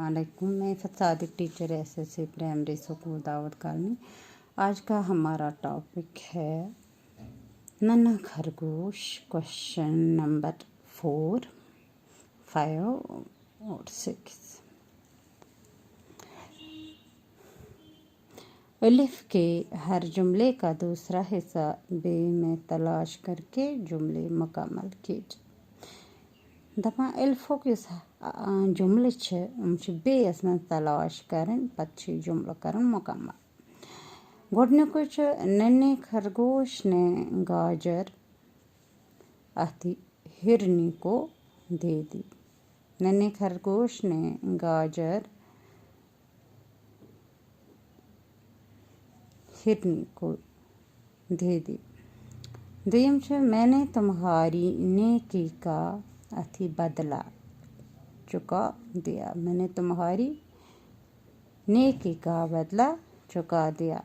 अस्सलामुअलैकुम। मैं Sadiq teacher SSC primary school Dawood colony. आज का हमारा टॉपिक है नन्हा खरगोश। क्वेश्चन नंबर 4, 5 और 6। अलिफ के हर जुमले का दूसरा हिस्सा बे में तलाश करके जुमले मुकम्मल कीजिए। दपा अलिफुक युस जुमले बेस में तलाश करें, पच्छी जुमला करन मुकम्मल। गोडनुकु नन्हे खरगोश ने गाजर अति हिरनी को दे दी। नन्हे खरगोश ने गाजर हिरनी को दे दी। दुयम मैंने तुम्हारी नेकी का अति बदला चुका दिया। मैंने तुम्हारी नेकी का बदला चुका दिया।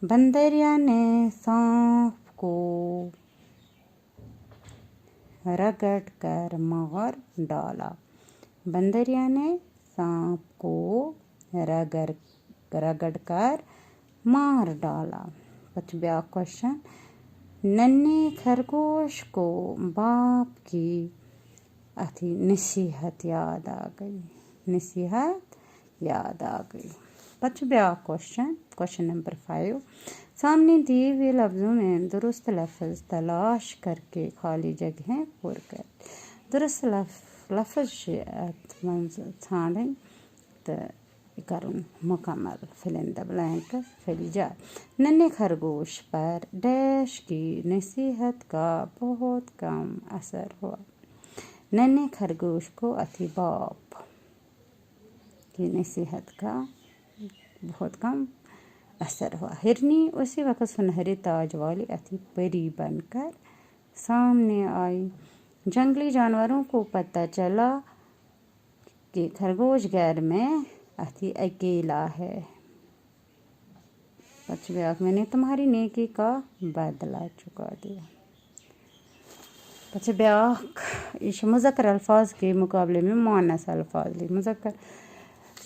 बंदरिया ने सांप को रगड़ कर मार डाला। बंदरिया ने सांप को रगड़ कर मार डाला। पचव्या क्वेश्चन, नन्हे खरगोश को बाप की अति नसीहत याद आ गई। नसीहत याद आ गई। पचव्या क्वेश्चन नंबर 5, सामने दिए हुए लफ्ज़ों में दुरुस्त लफ्ज़ तलाश करके खाली जगहें पूर कर। दुरुस्त लफ्ज़ छाड़ें तो करूँ मुकम्मल। Fill in the blank fill जा। नन्हे खरगोश पर डैश की नसीहत का बहुत कम असर हुआ। नन्हे खरगोश को अति बाप की नसीहत का बहुत कम असर हुआ। हिरनी उसी वक्त सुनहरे ताज वाली अति परी बनकर सामने आई। जंगली जानवरों को पता चला कि खरगोश घर में अति अकेला है। पचव्या, मैंने तुम्हारी नेकी का बदला चुका दिया। पचव्या इस मुज़क्कर अल्फाज के मुकाबले में मुअन्नस अल्फाज ली। मुज़क्कर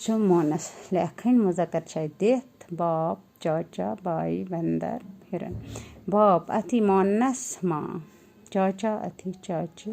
जो मुअन्नस लेखन मुज़क्कर छे देत, बाप, चाचा, बाई, बंदर, हिरन। बाप अति मुअन्नस माँ, चाचा अति चाची,